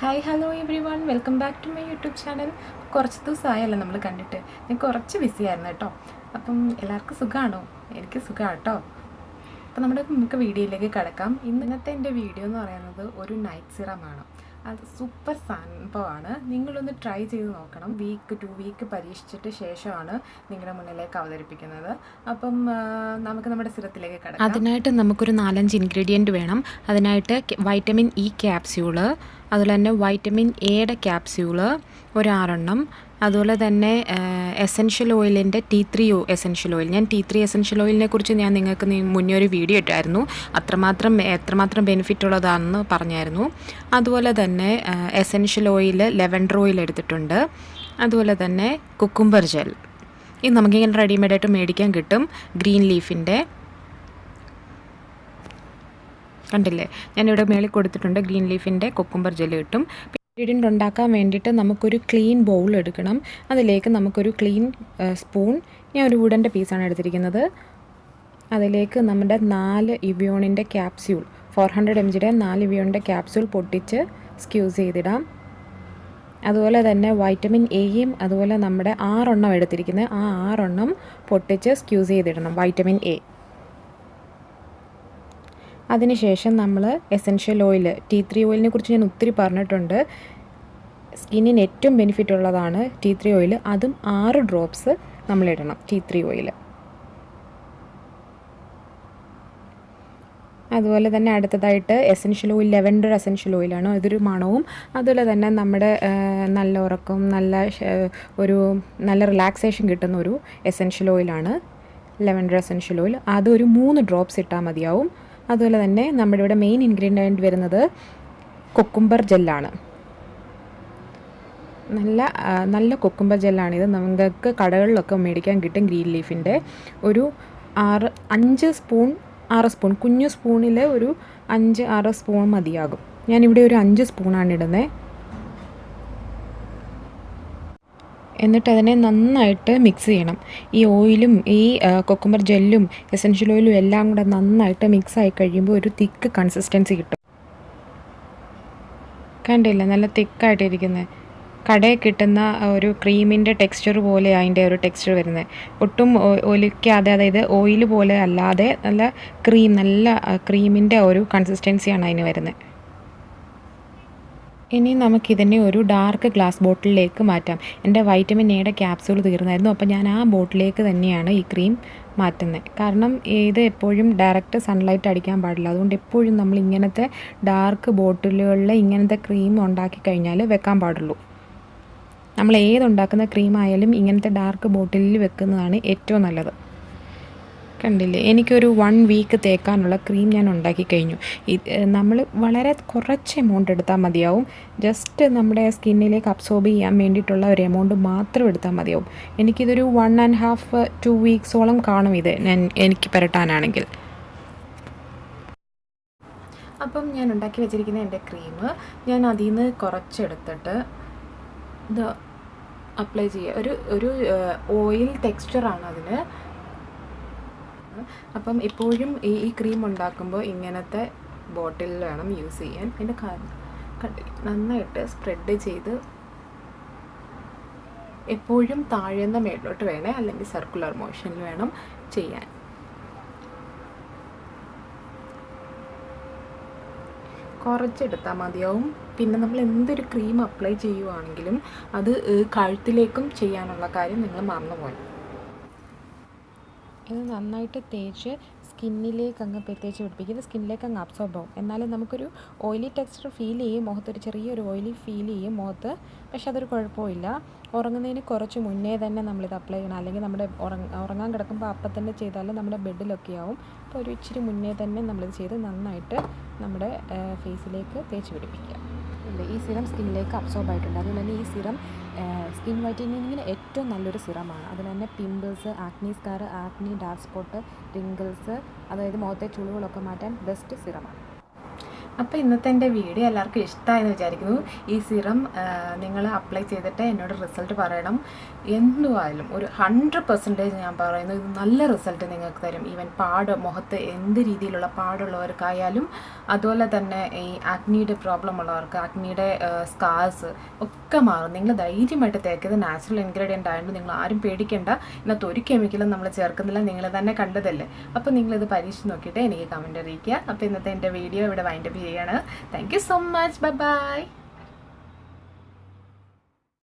Hi hello everyone welcome back to my YouTube channel. കുറച്ച് ദിവസമായല്ലോ നമ്മൾ കണ്ടിട്ട്. ഞാൻ കുറച്ച് ബിസി ആയിരുന്നു കേട്ടോ. അപ്പം എല്ലാവർക്കും സുഖമാണോ? എനിക്ക് സുഖമാണ് കേട്ടോ. അപ്പം നമുക്ക് വീഡിയോയിലേക്ക് കിടക്കാം. ഇന്നത്തെ എൻ്റെ വീഡിയോ എന്ന് പറയുന്നത് ഒരു നൈറ്റ് സിറമാണ്. അത് സൂപ്പർ സംഭവമാണ്. നിങ്ങളൊന്ന് ട്രൈ ചെയ്ത് നോക്കണം. 2 വീക്ക് പരീക്ഷിച്ചിട്ട് ശേഷമാണ് നിങ്ങളുടെ മുന്നിലേക്ക് അവതരിപ്പിക്കുന്നത്. അപ്പം നമുക്ക് നമ്മുടെ സിറത്തിലേക്ക് കിടക്കാം. അതിനായിട്ട് നമുക്കൊരു 4-5 ഇൻഗ്രീഡിയൻറ്റ് വേണം. അതിനായിട്ട് വൈറ്റമിൻ ഇ ക്യാപ്സ്യൂള്, അതുപോലെ തന്നെ വൈറ്റമിൻ എയുടെ ക്യാപ്സ്യൂള് ഒരു 6 അതുപോലെ തന്നെ എസെൻഷ്യൽ ഓയിലിൻ്റെ T3 എസെൻഷ്യൽ ഓയിൽ. ഞാൻ T3 എസെൻഷ്യൽ ഓയിലിനെ കുറിച്ച് ഞാൻ നിങ്ങൾക്ക് മുന്നേ ഒരു വീഡിയോ ഇട്ടായിരുന്നു. എത്രമാത്രം ബെനിഫിറ്റ് ഉള്ളതാണെന്ന് പറഞ്ഞായിരുന്നു. അതുപോലെ തന്നെ എസെൻഷ്യൽ ഓയിൽ ലെവൻഡർ ഓയിൽ എടുത്തിട്ടുണ്ട്. അതുപോലെ തന്നെ കുക്കുംബർ ജെൽ. ഇത് നമുക്കിങ്ങനെ റെഡിമെയ്ഡായിട്ട് മേടിക്കാൻ കിട്ടും. ഗ്രീൻ ലീഫിൻ്റെ കണ്ടില്ലേ, ഞാനിവിടെ മേളിൽ കൊടുത്തിട്ടുണ്ട്. ഗ്രീൻ ലീഫിൻ്റെ കുക്കുംബർ ജെൽ കിട്ടും. ഇൻഗ്രീഡിയൻ്റ് ഉണ്ടാക്കാൻ വേണ്ടിയിട്ട് നമുക്കൊരു ക്ലീൻ ബൗൾ എടുക്കണം. അതിലേക്ക് നമുക്കൊരു ക്ലീൻ സ്പൂൺ, ഞാൻ ഒരു വുഡൻ്റെ പീസാണ് എടുത്തിരിക്കുന്നത്. അതിലേക്ക് നമ്മുടെ 4 ഇവിയോണിൻ്റെ ക്യാപ്സ്യൂൾ, 400 mg 4 ഇവിയോണിൻ്റെ ക്യാപ്സ്യൂൾ പൊട്ടിച്ച് സ്ക്യൂസ് ചെയ്തിടാം. അതുപോലെ തന്നെ വൈറ്റമിൻ എയും അതുപോലെ നമ്മുടെ 6 എടുത്തിരിക്കുന്നത്, ആ 6 പൊട്ടിച്ച് സ്ക്യൂസ് ചെയ്തിടണം, വൈറ്റമിൻ എ. അതിനുശേഷം നമ്മൾ എസെൻഷ്യൽ ഓയിൽ, T3 ഓയിലിനെ കുറിച്ച് ഞാൻ ഒത്തിരി പറഞ്ഞിട്ടുണ്ട്. സ്കിന്നിന് ഏറ്റവും ബെനിഫിറ്റ് ഉള്ളതാണ് T3 ഓയിൽ. അതും 6 ഡ്രോപ്സ് നമ്മളിടണം T3 ഓയിൽ. അതുപോലെ തന്നെ അടുത്തതായിട്ട് എസെൻഷ്യൽ ഓയിൽ, ലെവൻഡർ എസെൻഷ്യൽ ഓയിലാണ്. ഇതൊരു മണവും അതുപോലെ തന്നെ നമ്മുടെ നല്ല ഉറക്കം, നല്ല റിലാക്സേഷൻ കിട്ടുന്ന ഒരു എസെൻഷ്യൽ ഓയിലാണ് ലെവൻഡർ എസെൻഷ്യൽ ഓയിൽ. അതൊരു 3 ഡ്രോപ്സ് ഇട്ടാൽ മതിയാവും. അതുപോലെ തന്നെ നമ്മുടെ ഇവിടെ മെയിൻ ഇൻഗ്രീഡിയൻ്റ് വരുന്നത് കുക്കുംബർ ജെല്ലാണ്. നല്ല കുക്കുംബർ ജെല്ലാണിത്. നമുക്ക് കടകളിലൊക്കെ മേടിക്കാൻ കിട്ടും. ഗ്രീൻ ലീഫിൻ്റെ ഒരു 6 സ്പൂൺ, കുഞ്ഞു സ്പൂണിൽ ഒരു 5-6 സ്പൂൺ മതിയാകും. ഞാനിവിടെ ഒരു 5 സ്പൂണാണ് ഇടുന്നത്. എന്നിട്ട് അതിനെ നന്നായിട്ട് മിക്സ് ചെയ്യണം. ഈ ഓയിലും ഈ കുക്കുംബർ ജെല്ലും എസെൻഷ്യൽ ഓയിലും എല്ലാം കൂടെ നന്നായിട്ട് മിക്സ് ആയി കഴിയുമ്പോൾ ഒരു തിക്ക് കൺസിസ്റ്റൻസി കിട്ടും. കണ്ടില്ല, നല്ല തിക്കായിട്ടിരിക്കുന്നത്. കടയിൽ കിട്ടുന്ന ഒരു ക്രീമിൻ്റെ ടെക്സ്ചർ പോലെ അതിൻ്റെ ഒരു ടെക്സ്ചർ വരുന്നത്. ഒട്ടും ഒലിക്കാതെ, അതായത് ഓയിൽ പോലെ അല്ലാതെ നല്ല ക്രീമിൻ്റെ ഒരു കൺസിസ്റ്റൻസിയാണ് അതിന് വരുന്നത്. ഇനി നമുക്കിതിനെ ഒരു ഡാർക്ക് ഗ്ലാസ് ബോട്ടിലേക്ക് മാറ്റാം. എൻ്റെ വൈറ്റമിൻ എയുടെ ക്യാപ്സ്യൂൾ തീർന്നായിരുന്നു. അപ്പോൾ ഞാൻ ആ ബോട്ടിലേക്ക് തന്നെയാണ് ഈ ക്രീം മാറ്റുന്നത്. കാരണം ഇത് എപ്പോഴും ഡയറക്റ്റ് സൺലൈറ്റ് അടിക്കാൻ പാടില്ല. അതുകൊണ്ട് എപ്പോഴും നമ്മൾ ഇങ്ങനത്തെ ഡാർക്ക് ബോട്ടിലുകളിൽ ഇങ്ങനത്തെ ക്രീം ഉണ്ടാക്കി കഴിഞ്ഞാൽ വെക്കാൻ പാടുള്ളൂ. നമ്മൾ ഏതുണ്ടാക്കുന്ന ക്രീമായാലും ഇങ്ങനത്തെ ഡാർക്ക് ബോട്ടിലിൽ വെക്കുന്നതാണ് ഏറ്റവും നല്ലത്. കണ്ടില്ലേ, എനിക്കൊരു 1 വീക്ക് തേക്കാനുള്ള ക്രീം ഞാൻ ഉണ്ടാക്കി കഴിഞ്ഞു. നമ്മൾ വളരെ കുറച്ച് എമൗണ്ട് എടുത്താൽ മതിയാവും. ജസ്റ്റ് നമ്മുടെ സ്കിന്നിലേക്ക് അബ്സോർബ് ചെയ്യാൻ വേണ്ടിയിട്ടുള്ള ഒരു എമൗണ്ട് മാത്രം എടുത്താൽ മതിയാവും. എനിക്കിതൊരു 1.5-2 വീക്സോളം കാണും ഇത് എനിക്ക് പുരട്ടാനാണെങ്കിൽ. അപ്പം ഞാൻ ഉണ്ടാക്കി വെച്ചിരിക്കുന്ന എൻ്റെ ക്രീം ഞാൻ അതിൽ നിന്ന് കുറച്ചെടുത്തിട്ട് ഇത് അപ്ലൈ ചെയ്യുക. ഒരു ഓയിൽ ടെക്സ്ചറാണ് അതിന്. അപ്പം എപ്പോഴും ഈ ക്രീം ഉണ്ടാക്കുമ്പോൾ ഇങ്ങനത്തെ ബോട്ടിലിൽ വേണം യൂസ് ചെയ്യാൻ. എൻ്റെ നന്നായിട്ട് സ്പ്രെഡ് ചെയ്ത് എപ്പോഴും താഴേന്ന് മേലോട്ട് വേണേ, അല്ലെങ്കിൽ സർക്കുലർ മോഷനിൽ വേണം ചെയ്യാൻ. കുറച്ചെടുത്താൽ മതിയാവും. പിന്നെ നമ്മൾ എന്തൊരു ക്രീം അപ്ലൈ ചെയ്യുവാണെങ്കിലും അത് കഴുത്തിലേക്കും ചെയ്യാനുള്ള കാര്യം നിങ്ങൾ മറന്നുപോയി. ഇത് നന്നായിട്ട് തേച്ച് സ്കിന്നിലേക്ക് അങ്ങ് തേച്ച് പിടിപ്പിക്കുക. ഇത് സ്കിന്നിലേക്ക് അങ്ങ് അബ്സോർബ് ആവും. എന്നാലും നമുക്കൊരു ഓയിലി ടെക്സ്ചർ ഫീൽ ചെയ്യും, മുഖത്തൊരു ചെറിയൊരു ഓയിലി ഫീൽ ചെയ്യും മുഖത്ത്. പക്ഷെ അതൊരു കുഴപ്പമില്ല. ഉറങ്ങുന്നതിന് കുറച്ച് മുന്നേ തന്നെ നമ്മളിത് അപ്ലൈ ചെയ്യണം. അല്ലെങ്കിൽ നമ്മുടെ ഉറങ്ങാൻ കിടക്കുമ്പോൾ അപ്പം തന്നെ ചെയ്താൽ നമ്മുടെ ബെഡിലൊക്കെ ആവും. അപ്പോൾ ഒരു ഇച്ചിരി മുന്നേ തന്നെ നമ്മളിത് ചെയ്ത് നന്നായിട്ട് നമ്മുടെ ഫേസിലേക്ക് തേച്ച് പിടിപ്പിക്കുക. ഈ സിറം സ്കിന്നിലേക്ക് അബ്സോർബ് ആയിട്ടുണ്ട്. അതുകൊണ്ട് തന്നെ ഈ സിറം സ്കിൻ വൈറ്റനിങ്ങിന് ഏറ്റവും നല്ലൊരു സിറമാണ്. അതുപോലെ തന്നെ pimples, acne scar, acne, dark spot, wrinkles, അതായത് മുഖത്തെ ചുളിവുകളൊക്കെ മാറ്റാൻ ബെസ്റ്റ് സിറമാണ്. അപ്പോൾ ഇന്നത്തെ എൻ്റെ വീഡിയോ എല്ലാവർക്കും ഇഷ്ടമായെന്ന് വിചാരിക്കുന്നു. ഈ സിറം നിങ്ങൾ അപ്ലൈ ചെയ്തിട്ട് എന്നോട് റിസൾട്ട് പറയണം. എന്തുവായാലും ഒരു 100% ഞാൻ പറയുന്നു, ഇത് നല്ല റിസൾട്ട് നിങ്ങൾക്ക് തരും. ഈവൻ മുഖത്ത് എന്ത് രീതിയിലുള്ള പാടുള്ളവർക്കായാലും, അതുപോലെ തന്നെ ഈ ആക്നിയുടെ പ്രോബ്ലം ഉള്ളവർക്ക്, ആക്നിയുടെ സ്കാർസ് ഒക്കെ മാറും. നിങ്ങൾ ധൈര്യമായിട്ട് തേക്കത് നാച്ചുറൽ ഇൻഗ്രീഡിയൻ്റ് ആയതുകൊണ്ട് നിങ്ങൾ ആരും പേടിക്കേണ്ട. ഇന്നത്തെ ഒരു കെമിക്കലും നമ്മൾ ചേർക്കുന്നില്ല, നിങ്ങൾ തന്നെ കണ്ടതല്ലേ. അപ്പോൾ നിങ്ങളിത് പരീക്ഷിച്ച് നോക്കിയിട്ട് എനിക്ക് കമൻറ്റ് അറിയിക്കുക. അപ്പോൾ ഇന്നത്തെ എൻ്റെ വീഡിയോ ഇവിടെ വൈൻഡപ്പ് ചെയ്യാണ്. Thank you so much. Bye bye.